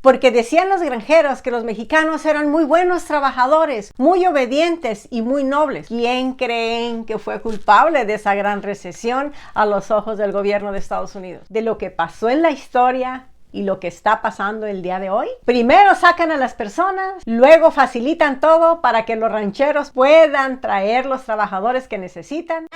Porque decían los granjeros que los mexicanos eran muy buenos trabajadores, muy obedientes y muy nobles. ¿Quién creen que fue culpable de esa gran recesión a los ojos del gobierno de Estados Unidos? De lo que pasó en la historia y lo que está pasando el día de hoy. Primero sacan a las personas, luego facilitan todo para que los rancheros puedan traer los trabajadores que necesitan.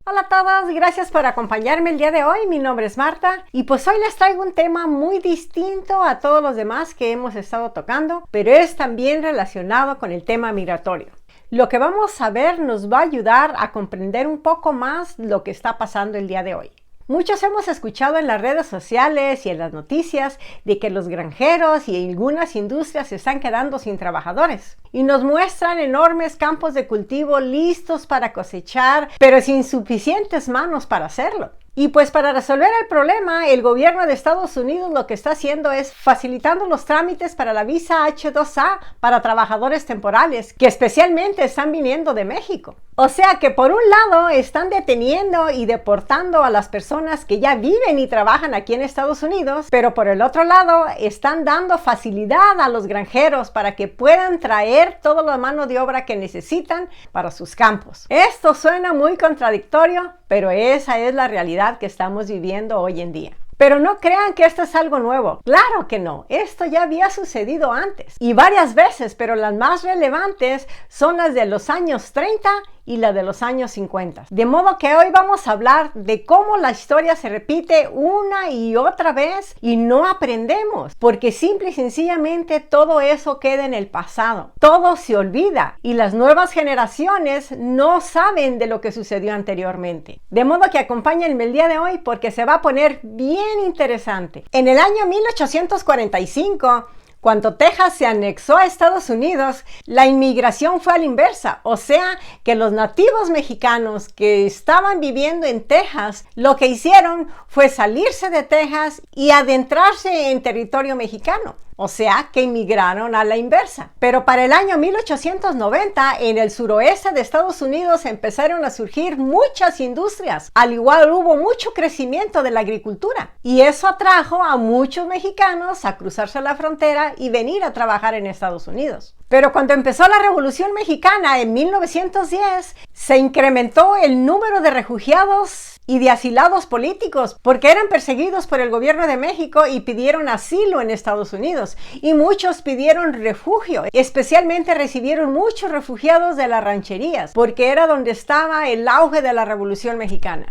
Hola a todos, gracias por acompañarme el día de hoy. Mi nombre es Marta y pues hoy les traigo un tema muy distinto a todos los demás que hemos estado tocando, pero es también relacionado con el tema migratorio. Lo que vamos a ver nos va a ayudar a comprender un poco más lo que está pasando el día de hoy. Muchos hemos escuchado en las redes sociales y en las noticias de que los granjeros y algunas industrias se están quedando sin trabajadores y nos muestran enormes campos de cultivo listos para cosechar, pero sin suficientes manos para hacerlo. Y pues para resolver el problema, el gobierno de Estados Unidos lo que está haciendo es facilitando los trámites para la visa H-2A para trabajadores temporales, que especialmente están viniendo de México. O sea que por un lado están deteniendo y deportando a las personas que ya viven y trabajan aquí en Estados Unidos, pero por el otro lado están dando facilidad a los granjeros para que puedan traer toda la mano de obra que necesitan para sus campos. Esto suena muy contradictorio, pero esa es la realidad que estamos viviendo hoy en día. Pero no crean que esto es algo nuevo. Claro que no, esto ya había sucedido antes y varias veces, pero las más relevantes son las de los años 30 y la de los años 50. De modo que hoy vamos a hablar de cómo la historia se repite una y otra vez y no aprendemos, porque simple y sencillamente todo eso queda en el pasado. Todo se olvida y las nuevas generaciones no saben de lo que sucedió anteriormente. De modo que acompáñenme el día de hoy porque se va a poner bien interesante. En el año 1845, cuando Texas se anexó a Estados Unidos, la inmigración fue a la inversa, o sea que los nativos mexicanos que estaban viviendo en Texas, lo que hicieron fue salirse de Texas y adentrarse en territorio mexicano. O sea que inmigraron a la inversa. Pero para el año 1890, en el suroeste de Estados Unidos empezaron a surgir muchas industrias. Al igual hubo mucho crecimiento de la agricultura. Y eso atrajo a muchos mexicanos a cruzarse la frontera y venir a trabajar en Estados Unidos. Pero cuando empezó la Revolución Mexicana en 1910, se incrementó el número de refugiados y de asilados políticos porque eran perseguidos por el gobierno de México y pidieron asilo en Estados Unidos. Y muchos pidieron refugio, especialmente recibieron muchos refugiados de las rancherías porque era donde estaba el auge de la Revolución Mexicana.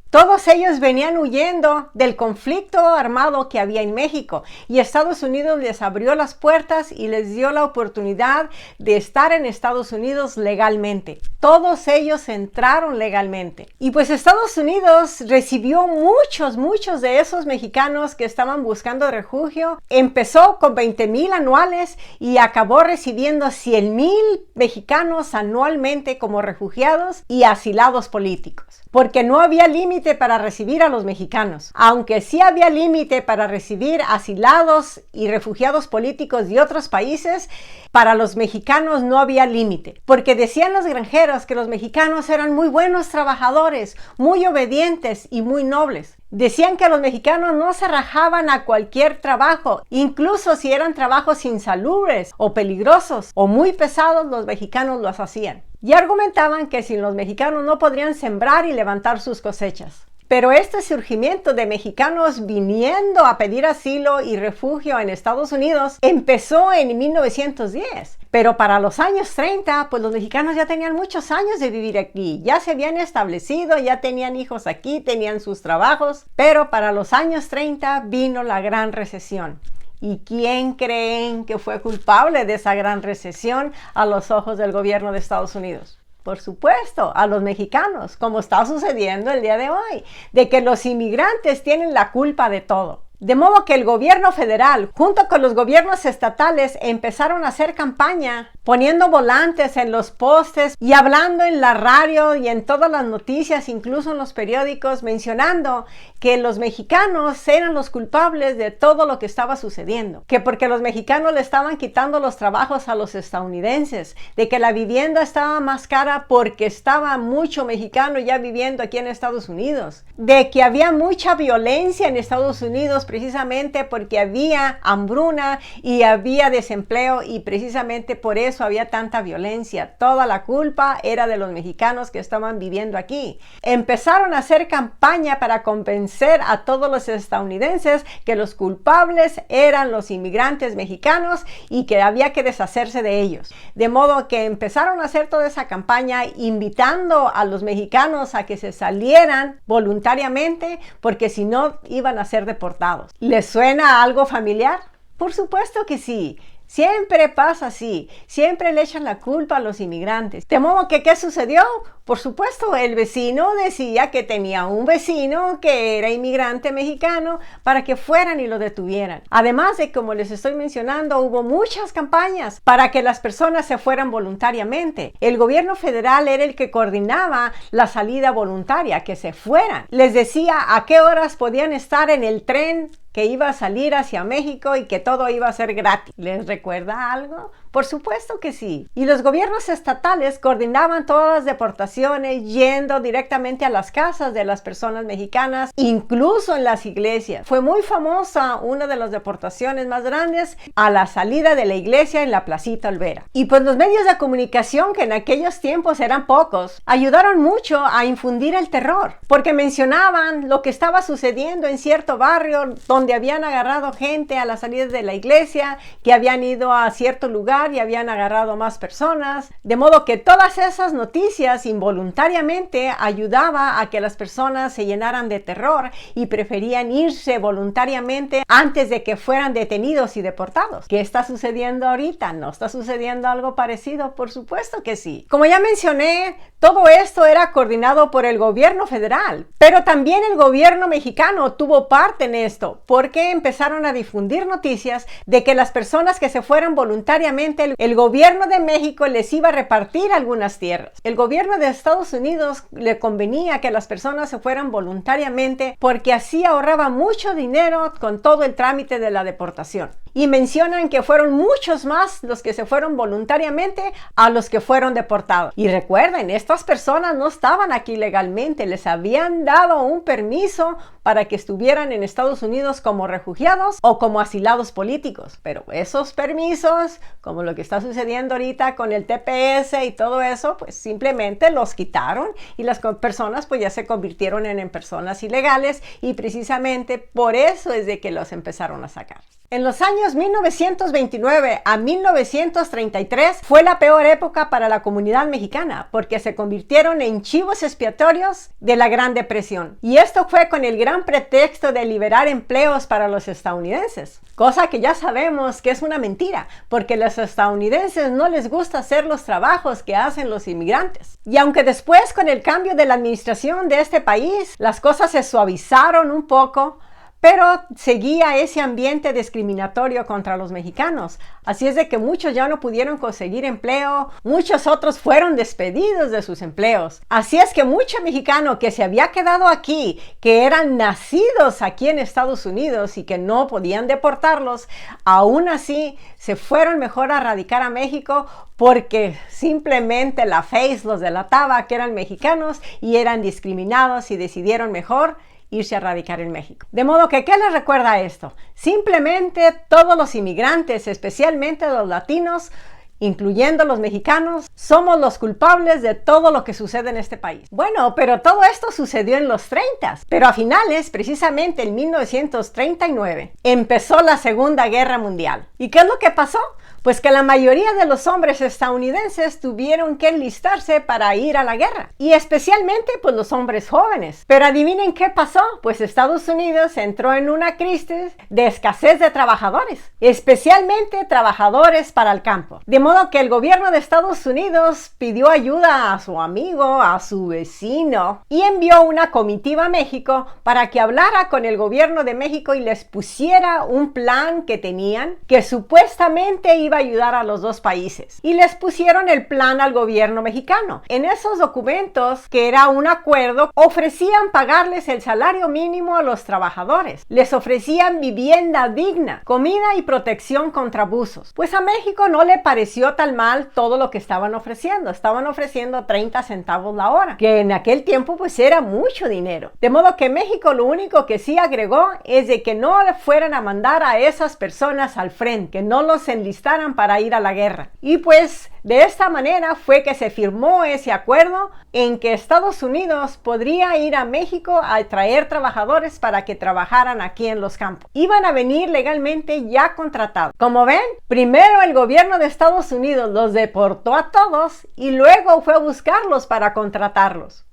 Todos ellos venían huyendo del conflicto armado que había en México y Estados Unidos les abrió las puertas y les dio la oportunidad de estar en Estados Unidos legalmente. Todos ellos entraron legalmente. Y pues Estados Unidos recibió muchos de esos mexicanos que estaban buscando refugio. Empezó con 20,000 anuales y acabó recibiendo 100,000 mexicanos anualmente como refugiados y asilados políticos. Porque no había límite para recibir a los mexicanos, aunque sí había límite para recibir asilados y refugiados políticos de otros países. Para los mexicanos no había límite, porque decían los granjeros que los mexicanos eran muy buenos trabajadores, muy obedientes y muy nobles. Decían que los mexicanos no se rajaban a cualquier trabajo, incluso si eran trabajos insalubres o peligrosos o muy pesados, los mexicanos los hacían. Y argumentaban que sin los mexicanos no podrían sembrar y levantar sus cosechas. Pero este surgimiento de mexicanos viniendo a pedir asilo y refugio en Estados Unidos empezó en 1910. Pero para los años 30, pues los mexicanos ya tenían muchos años de vivir aquí. Ya se habían establecido, ya tenían hijos aquí, tenían sus trabajos. Pero para los años 30 vino la Gran Recesión. ¿Y quién creen que fue culpable de esa gran recesión a los ojos del gobierno de Estados Unidos? Por supuesto, a los mexicanos, como está sucediendo el día de hoy, de que los inmigrantes tienen la culpa de todo. De modo que el gobierno federal, junto con los gobiernos estatales, empezaron a hacer campaña poniendo volantes en los postes y hablando en la radio y en todas las noticias, incluso en los periódicos, mencionando que los mexicanos eran los culpables de todo lo que estaba sucediendo, que porque los mexicanos le estaban quitando los trabajos a los estadounidenses, de que la vivienda estaba más cara porque estaba mucho mexicano ya viviendo aquí en Estados Unidos, de que había mucha violencia en Estados Unidos precisamente porque había hambruna y había desempleo y precisamente por eso había tanta violencia. Toda la culpa era de los mexicanos que estaban viviendo aquí. Empezaron a hacer campaña para convencer a todos los estadounidenses que los culpables eran los inmigrantes mexicanos y que había que deshacerse de ellos. De modo que empezaron a hacer toda esa campaña invitando a los mexicanos a que se salieran voluntariamente porque si no iban a ser deportados. ¿Les suena algo familiar? Por supuesto que sí. Siempre pasa así, siempre le echan la culpa a los inmigrantes. De modo que, ¿qué sucedió? Por supuesto, el vecino decía que tenía un vecino que era inmigrante mexicano para que fueran y lo detuvieran. Además de, como les estoy mencionando, hubo muchas campañas para que las personas se fueran voluntariamente. El gobierno federal era el que coordinaba la salida voluntaria, que se fueran. Les decía a qué horas podían estar en el tren que iba a salir hacia México y que todo iba a ser gratis. ¿Les recuerda algo? Por supuesto que sí. Y los gobiernos estatales coordinaban todas las deportaciones yendo directamente a las casas de las personas mexicanas, incluso en las iglesias. Fue muy famosa una de las deportaciones más grandes a la salida de la iglesia en la Placita Olvera. Y pues los medios de comunicación, que en aquellos tiempos eran pocos, ayudaron mucho a infundir el terror, porque mencionaban lo que estaba sucediendo en cierto barrio donde habían agarrado gente a la salida de la iglesia, que habían ido a cierto lugar y habían agarrado más personas, de modo que todas esas noticias involuntariamente ayudaba a que las personas se llenaran de terror y preferían irse voluntariamente antes de que fueran detenidos y deportados. ¿Qué está sucediendo ahorita? ¿No está sucediendo algo parecido? Por supuesto que sí. Como ya mencioné, todo esto era coordinado por el gobierno federal, pero también el gobierno mexicano tuvo parte en esto, porque empezaron a difundir noticias de que las personas que se fueran voluntariamente, el gobierno de México les iba a repartir algunas tierras. El gobierno de Estados Unidos le convenía que las personas se fueran voluntariamente porque así ahorraba mucho dinero con todo el trámite de la deportación. Y mencionan que fueron muchos más los que se fueron voluntariamente a los que fueron deportados. Y recuerden, estas personas no estaban aquí legalmente, les habían dado un permiso para que estuvieran en Estados Unidos como refugiados o como asilados políticos. Pero esos permisos, como lo que está sucediendo ahorita con el TPS y todo eso, pues simplemente los quitaron y las personas pues ya se convirtieron en personas ilegales y precisamente por eso es de que los empezaron a sacar. En los años 1929 a 1933 fue la peor época para la comunidad mexicana porque se convirtieron en chivos expiatorios de la Gran Depresión. Y esto fue con el gran pretexto de liberar empleos para los estadounidenses, cosa que ya sabemos que es una mentira porque a los estadounidenses no les gusta hacer los trabajos que hacen los inmigrantes. Y aunque después con el cambio de la administración de este país las cosas se suavizaron un poco, pero seguía ese ambiente discriminatorio contra los mexicanos. Así es de que muchos ya no pudieron conseguir empleo, muchos otros fueron despedidos de sus empleos. Así es que mucho mexicano que se había quedado aquí, que eran nacidos aquí en Estados Unidos y que no podían deportarlos, aún así se fueron mejor a radicar a México porque simplemente la Face los delataba que eran mexicanos y eran discriminados y decidieron mejor irse a radicar en México. De modo que, ¿qué les recuerda esto? Simplemente todos los inmigrantes, especialmente los latinos, incluyendo los mexicanos, somos los culpables de todo lo que sucede en este país. Bueno, pero todo esto sucedió en los 30, pero a finales, precisamente en 1939, empezó la Segunda Guerra Mundial. ¿Y qué es lo que pasó? Pues que la mayoría de los hombres estadounidenses tuvieron que enlistarse para ir a la guerra. Y especialmente pues los hombres jóvenes. Pero adivinen qué pasó. Pues Estados Unidos entró en una crisis de escasez de trabajadores. Especialmente trabajadores para el campo. De modo que el gobierno de Estados Unidos pidió ayuda a su amigo, a su vecino. Y envió una comitiva a México para que hablara con el gobierno de México y les pusiera un plan que tenían que supuestamente iba iba a ayudar a los dos países. Y les pusieron el plan al gobierno mexicano. En esos documentos, que era un acuerdo, ofrecían pagarles el salario mínimo a los trabajadores. Les ofrecían vivienda digna, comida y protección contra abusos. Pues a México no le pareció tan mal todo lo que estaban ofreciendo. Estaban ofreciendo 30 centavos la hora, que en aquel tiempo pues era mucho dinero. De modo que México lo único que sí agregó es de que no le fueran a mandar a esas personas al frente, que no los enlistaran para ir a la guerra. Y pues de esta manera fue que se firmó ese acuerdo en que Estados Unidos podría ir a México a traer trabajadores para que trabajaran aquí en los campos. Iban a venir legalmente ya contratados. Como ven, primero el gobierno de Estados Unidos los deportó a todos y luego fue a buscarlos para contratarlos.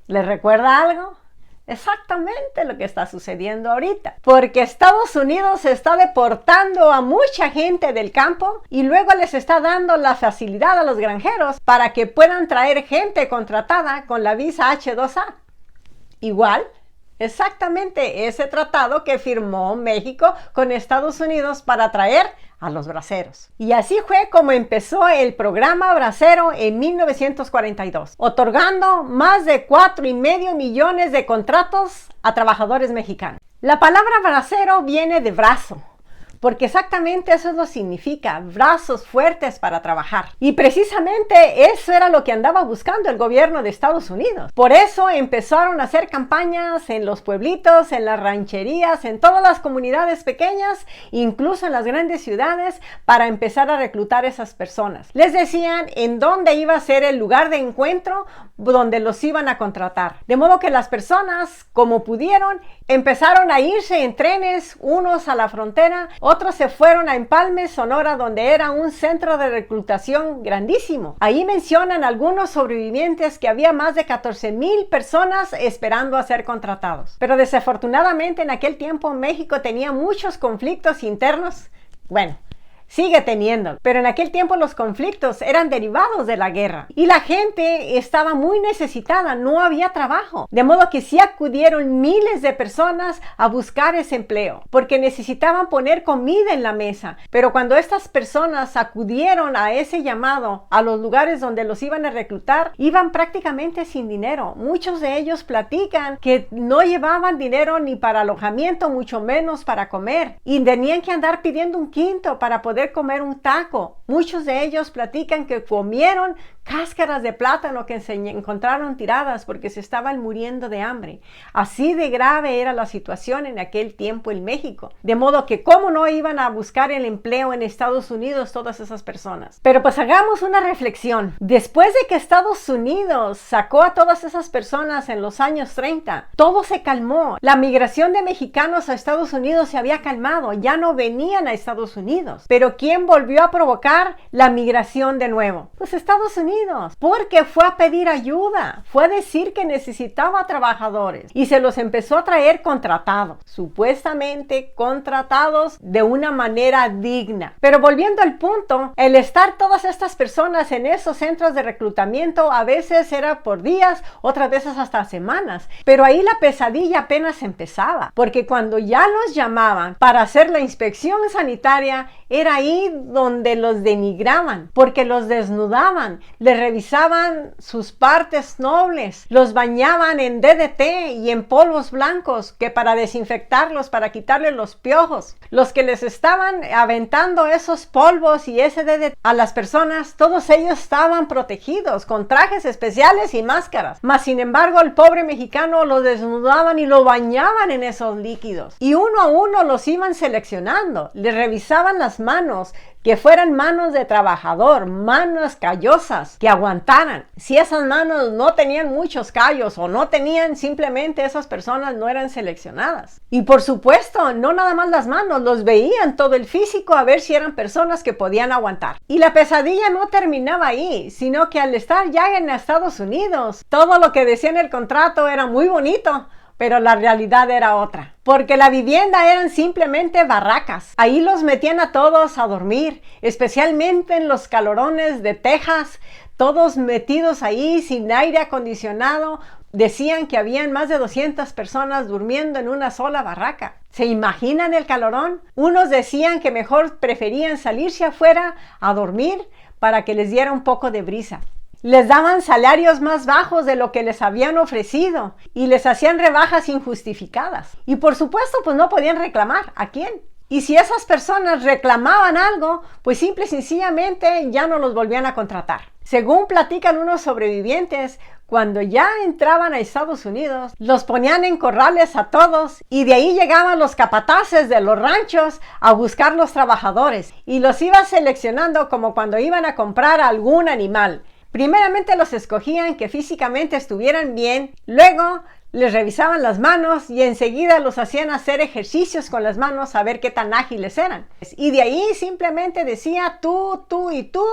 ¿Les recuerda algo? Exactamente lo que está sucediendo ahorita, porque Estados Unidos está deportando a mucha gente del campo y luego les está dando la facilidad a los granjeros para que puedan traer gente contratada con la visa H-2A. Igual, exactamente ese tratado que firmó México con Estados Unidos para traer a los braceros. Y así fue como empezó el programa Bracero en 1942, otorgando más de 4,5 millones de contratos a trabajadores mexicanos. La palabra bracero viene de brazo, porque exactamente eso lo significa, brazos fuertes para trabajar. Y precisamente eso era lo que andaba buscando el gobierno de Estados Unidos. Por eso empezaron a hacer campañas en los pueblitos, en las rancherías, en todas las comunidades pequeñas, incluso en las grandes ciudades, para empezar a reclutar esas personas. Les decían en dónde iba a ser el lugar de encuentro donde los iban a contratar. De modo que las personas, como pudieron, empezaron a irse en trenes, unos a la frontera, otros se fueron a Empalme, Sonora, donde era un centro de reclutación grandísimo. Ahí mencionan algunos sobrevivientes que había más de 14,000 personas esperando a ser contratados. Pero desafortunadamente en aquel tiempo México tenía muchos conflictos internos. Bueno, sigue teniendo, pero en aquel tiempo los conflictos eran derivados de la guerra y la gente estaba muy necesitada, no había trabajo, de modo que sí acudieron miles de personas a buscar ese empleo porque necesitaban poner comida en la mesa. Pero cuando estas personas acudieron a ese llamado a los lugares donde los iban a reclutar, iban prácticamente sin dinero. Muchos de ellos platican que no llevaban dinero ni para alojamiento, mucho menos para comer, y tenían que andar pidiendo un quinto para poder comer un taco. Muchos de ellos platican que comieron cáscaras de plátano que se encontraron tiradas porque se estaban muriendo de hambre. Así de grave era la situación en aquel tiempo en México. De modo que cómo no iban a buscar el empleo en Estados Unidos todas esas personas. Pero pues hagamos una reflexión. Después de que Estados Unidos sacó a todas esas personas en los años 30, todo se calmó. La migración de mexicanos a Estados Unidos se había calmado. Ya no venían a Estados Unidos. Pero ¿quién volvió a provocar la migración de nuevo? Pues Estados Unidos. Porque fue a pedir ayuda, fue a decir que necesitaba trabajadores y se los empezó a traer contratados, supuestamente contratados de una manera digna. Pero volviendo al punto, el estar todas estas personas en esos centros de reclutamiento a veces era por días, otras veces hasta semanas, pero ahí la pesadilla apenas empezaba, porque cuando ya los llamaban para hacer la inspección sanitaria, era ahí donde los denigraban, porque los desnudaban, les revisaban sus partes nobles, los bañaban en DDT y en polvos blancos que para desinfectarlos, para quitarles los piojos. Los que les estaban aventando esos polvos y ese DDT a las personas, todos ellos estaban protegidos con trajes especiales y máscaras. Mas sin embargo, el pobre mexicano lo desnudaban y lo bañaban en esos líquidos. Y uno a uno los iban seleccionando, les revisaban las manos, que fueran manos de trabajador, manos callosas, que aguantaran. Si esas manos no tenían muchos callos o no tenían, simplemente esas personas no eran seleccionadas. Y por supuesto, no nada más las manos, los veían todo el físico a ver si eran personas que podían aguantar. Y la pesadilla no terminaba ahí, sino que al estar ya en Estados Unidos, todo lo que decía en el contrato era muy bonito, pero la realidad era otra, porque la vivienda eran simplemente barracas. Ahí los metían a todos a dormir, especialmente en los calorones de Texas, todos metidos ahí sin aire acondicionado, Decían que habían más de 200 personas durmiendo en una sola barraca. ¿Se imaginan el calorón? Unos decían que mejor preferían salirse afuera a dormir para que les diera un poco de brisa. Les daban salarios más bajos de lo que les habían ofrecido y les hacían rebajas injustificadas. Y por supuesto, pues no podían reclamar. ¿A quién? Y si esas personas reclamaban algo, pues simple y sencillamente ya no los volvían a contratar. Según platican unos sobrevivientes, cuando ya entraban a Estados Unidos, los ponían en corrales a todos y de ahí llegaban los capataces de los ranchos a buscar los trabajadores y los iba seleccionando como cuando iban a comprar algún animal. Primeramente los escogían que físicamente estuvieran bien, luego les revisaban las manos y enseguida los hacían hacer ejercicios con las manos a ver qué tan ágiles eran. Y de ahí simplemente decía tú, tú y tú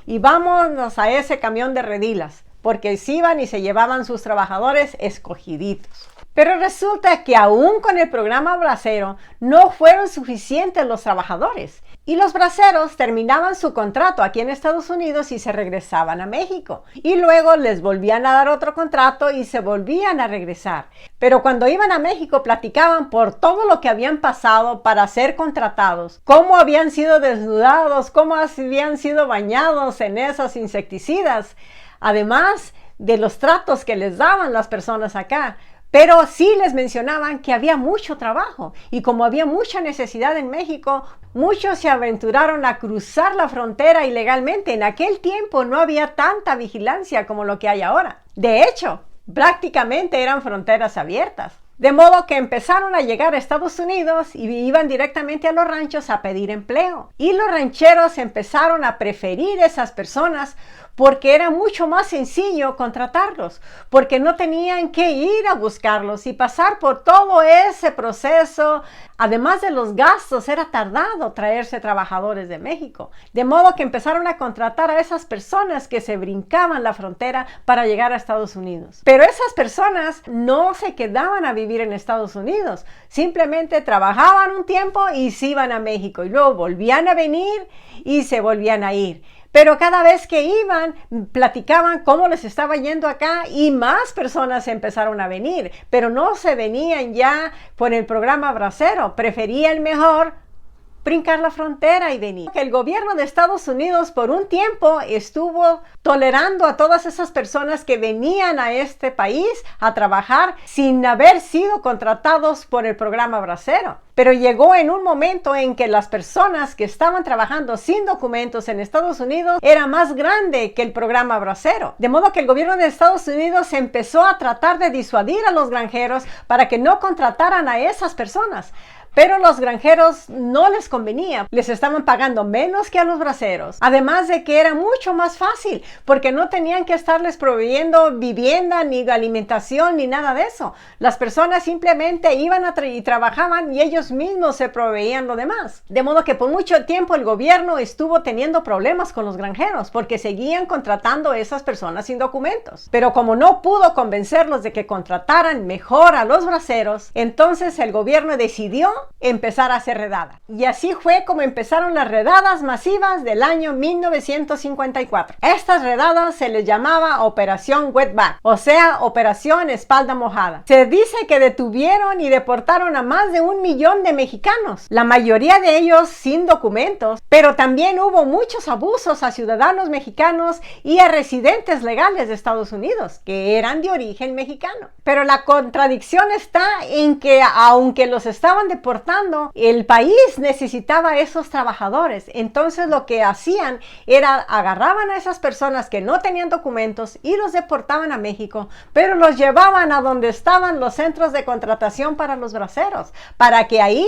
y vámonos a ese camión de redilas, porque se iban y se llevaban sus trabajadores escogiditos. Pero resulta que aún con el programa bracero no fueron suficientes los trabajadores y los braceros terminaban su contrato aquí en Estados Unidos y se regresaban a México y luego les volvían a dar otro contrato y se volvían a regresar. Pero cuando iban a México platicaban por todo lo que habían pasado para ser contratados, cómo habían sido desnudados, cómo habían sido bañados en esos insecticidas, además de los tratos que les daban las personas acá. Pero sí les mencionaban que había mucho trabajo y como había mucha necesidad en México, muchos se aventuraron a cruzar la frontera ilegalmente. En aquel tiempo no había tanta vigilancia como lo que hay ahora. De hecho, prácticamente eran fronteras abiertas. De modo que empezaron a llegar a Estados Unidos y iban directamente a los ranchos a pedir empleo. Y los rancheros empezaron a preferir esas personas porque era mucho más sencillo contratarlos, porque no tenían que ir a buscarlos y pasar por todo ese proceso. Además de los gastos, era tardado traerse trabajadores de México. De modo que empezaron a contratar a esas personas que se brincaban la frontera para llegar a Estados Unidos. Pero esas personas no se quedaban a vivir en Estados Unidos. Simplemente trabajaban un tiempo y se iban a México y luego volvían a venir y se volvían a ir. Pero cada vez que iban, platicaban cómo les estaba yendo acá y más personas empezaron a venir. Pero no se venían ya por el programa bracero, preferían mejor brincar la frontera y venir. El gobierno de Estados Unidos por un tiempo estuvo tolerando a todas esas personas que venían a este país a trabajar sin haber sido contratados por el programa bracero. Pero llegó en un momento en que las personas que estaban trabajando sin documentos en Estados Unidos era más grande que el programa bracero. De modo que el gobierno de Estados Unidos empezó a tratar de disuadir a los granjeros para que no contrataran a esas personas. Pero los granjeros no les convenía, les estaban pagando menos que a los braceros. Además de que era mucho más fácil, porque no tenían que estarles proveyendo vivienda, ni alimentación, ni nada de eso. Las personas simplemente iban y trabajaban y ellos mismos se proveían lo demás. De modo que por mucho tiempo el gobierno estuvo teniendo problemas con los granjeros, porque seguían contratando a esas personas sin documentos. Pero como no pudo convencerlos de que contrataran mejor a los braceros, entonces el gobierno decidió empezar a hacer redadas. Y así fue como empezaron las redadas masivas del año 1954. Estas redadas se les llamaba Operación Wetback, o sea, Operación Espalda Mojada. Se dice que detuvieron y deportaron a más de 1 millón de mexicanos, la mayoría de ellos sin documentos, pero también hubo muchos abusos a ciudadanos mexicanos y a residentes legales de Estados Unidos, que eran de origen mexicano. Pero la contradicción está en que, aunque los estaban deportando, el país necesitaba esos trabajadores. Entonces lo que hacían era agarraban a esas personas que no tenían documentos y los deportaban a México, pero los llevaban a donde estaban los centros de contratación para los braceros, para que ahí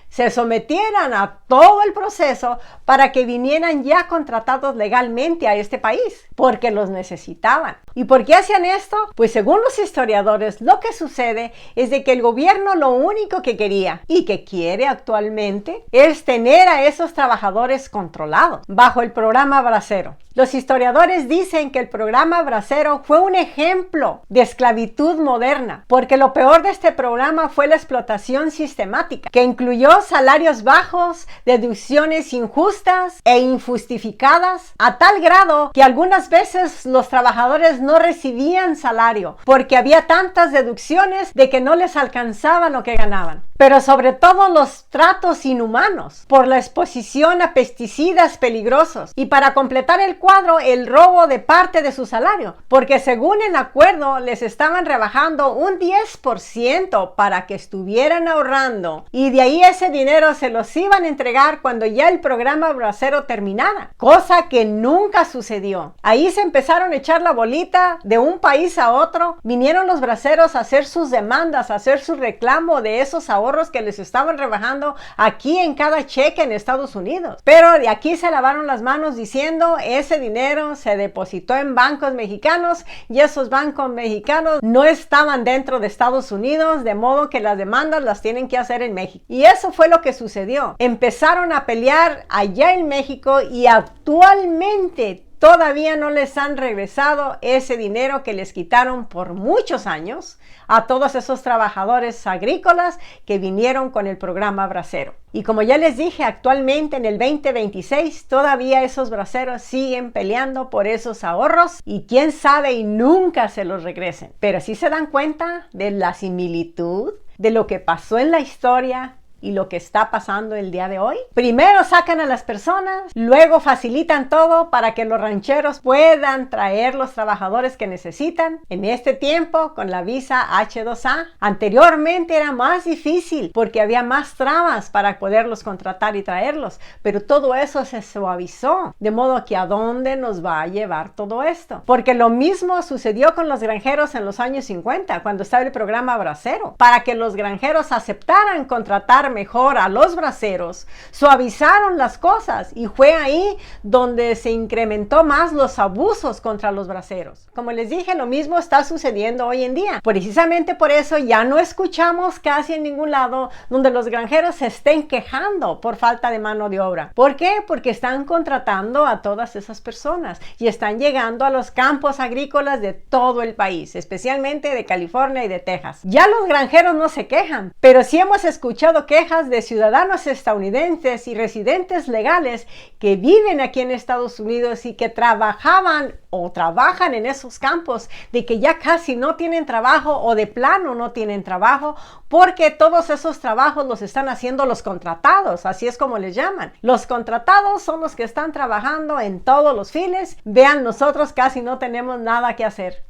se sometieran a todo el proceso para que vinieran ya contratados legalmente a este país, porque los necesitaban. ¿Y por qué hacían esto? Pues según los historiadores, lo que sucede es de que el gobierno lo único que quería y que quiere actualmente es tener a esos trabajadores controlados bajo el programa bracero. Los historiadores dicen que el programa bracero fue un ejemplo de esclavitud moderna, porque lo peor de este programa fue la explotación sistemática, que incluyó vio salarios bajos, deducciones injustas e injustificadas, a tal grado que algunas veces los trabajadores no recibían salario porque había tantas deducciones de que no les alcanzaba lo que ganaban. Pero sobre todo los tratos inhumanos por la exposición a pesticidas peligrosos y, para completar el cuadro, el robo de parte de su salario, porque según el acuerdo les estaban rebajando un 10% para que estuvieran ahorrando, y de ahí ese dinero se los iban a entregar cuando ya el programa bracero terminara, cosa que nunca sucedió. Ahí se empezaron a echar la bolita de un país a otro. Vinieron los braceros a hacer sus demandas, a hacer su reclamo de esos ahorros que les estaban rebajando aquí en cada cheque en Estados Unidos. Pero de aquí se lavaron las manos diciendo ese dinero se depositó en bancos mexicanos y esos bancos mexicanos no estaban dentro de Estados Unidos, de modo que las demandas las tienen que hacer en México. Y eso fue lo que sucedió. Empezaron a pelear allá en México y actualmente todavía no les han regresado ese dinero que les quitaron por muchos años a todos esos trabajadores agrícolas que vinieron con el programa bracero. Y como ya les dije, actualmente en el 2026 todavía esos braceros siguen peleando por esos ahorros y quién sabe y nunca se los regresen. Pero sí se dan cuenta de la similitud de lo que pasó en la historia y lo que está pasando el día de hoy. Primero sacan a las personas, luego facilitan todo para que los rancheros puedan traer los trabajadores que necesitan. En este tiempo, con la visa H-2A, anteriormente era más difícil porque había más trabas para poderlos contratar y traerlos, pero todo eso se suavizó, de modo que ¿a dónde nos va a llevar todo esto? Porque lo mismo sucedió con los granjeros en los años 50, cuando estaba el programa bracero, para que los granjeros aceptaran contratar mejor a los braceros, suavizaron las cosas y fue ahí donde se incrementó más los abusos contra los braceros. Como les dije, lo mismo está sucediendo hoy en día. Precisamente por eso ya no escuchamos casi en ningún lado donde los granjeros se estén quejando por falta de mano de obra. ¿Por qué? Porque están contratando a todas esas personas y están llegando a los campos agrícolas de todo el país, especialmente de California y de Texas. Ya los granjeros no se quejan, pero sí hemos escuchado quejas de ciudadanos estadounidenses y residentes legales que viven aquí en Estados Unidos y que trabajaban o trabajan en esos campos, de que ya casi no tienen trabajo o de plano no tienen trabajo porque todos esos trabajos los están haciendo los contratados, así es como les llaman. Los contratados son los que están trabajando en todos los files. Vean, nosotros casi no tenemos nada que hacer.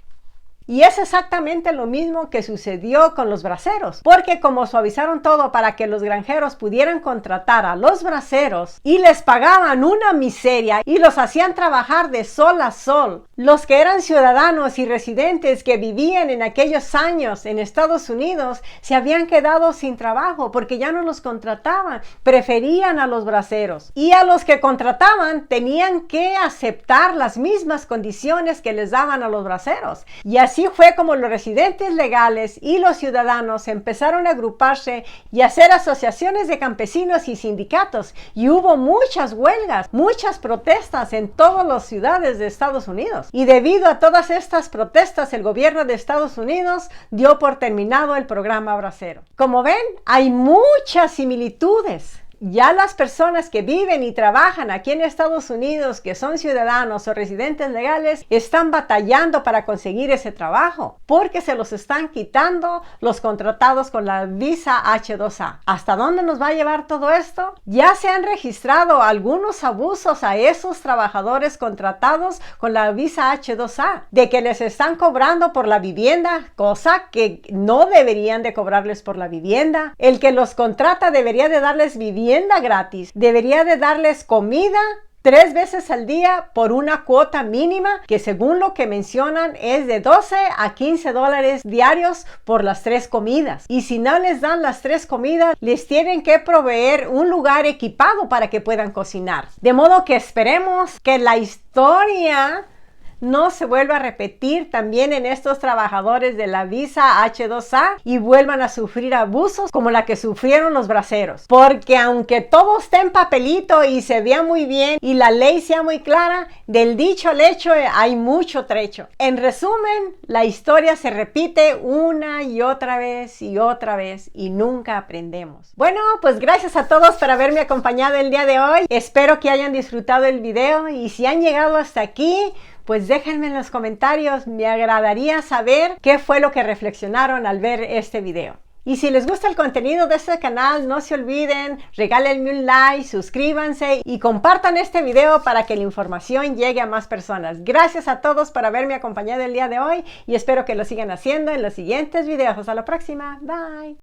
Y es exactamente lo mismo que sucedió con los braceros, porque como suavizaron todo para que los granjeros pudieran contratar a los braceros y les pagaban una miseria y los hacían trabajar de sol a sol, los que eran ciudadanos y residentes que vivían en aquellos años en Estados Unidos se habían quedado sin trabajo porque ya no los contrataban, preferían a los braceros. Y a los que contrataban tenían que aceptar las mismas condiciones que les daban a los braceros. Y así fue como los residentes legales y los ciudadanos empezaron a agruparse y a hacer asociaciones de campesinos y sindicatos, y hubo muchas huelgas, muchas protestas en todas las ciudades de Estados Unidos. Y debido a todas estas protestas, el gobierno de Estados Unidos dio por terminado el programa bracero. Como ven, hay muchas similitudes. Ya las personas que viven y trabajan aquí en Estados Unidos, que son ciudadanos o residentes legales, están batallando para conseguir ese trabajo porque se los están quitando los contratados con la visa H-2A. ¿Hasta dónde nos va a llevar todo esto? Ya se han registrado algunos abusos a esos trabajadores contratados con la visa H-2A, de que les están cobrando por la vivienda, cosa que no deberían de cobrarles por la vivienda. El que los contrata debería de darles vivienda gratis, debería de darles comida 3 veces al día por una cuota mínima que, según lo que mencionan, es de 12 a 15 dólares diarios por las 3 comidas. Y si no les dan las 3 comidas, les tienen que proveer un lugar equipado para que puedan cocinar. De modo que esperemos que la historia no se vuelva a repetir también en estos trabajadores de la visa H2A y vuelvan a sufrir abusos como la que sufrieron los braceros. Porque aunque todo esté en papelito y se vea muy bien y la ley sea muy clara, del dicho al hecho hay mucho trecho. En resumen, la historia se repite una y otra vez y nunca aprendemos. Bueno, pues gracias a todos por haberme acompañado el día de hoy. Espero que hayan disfrutado el video y si han llegado hasta aquí, pues déjenme en los comentarios, me agradaría saber qué fue lo que reflexionaron al ver este video. Y si les gusta el contenido de este canal, no se olviden, regálenme un like, suscríbanse y compartan este video para que la información llegue a más personas. Gracias a todos por haberme acompañado el día de hoy y espero que lo sigan haciendo en los siguientes videos. Hasta la próxima. Bye.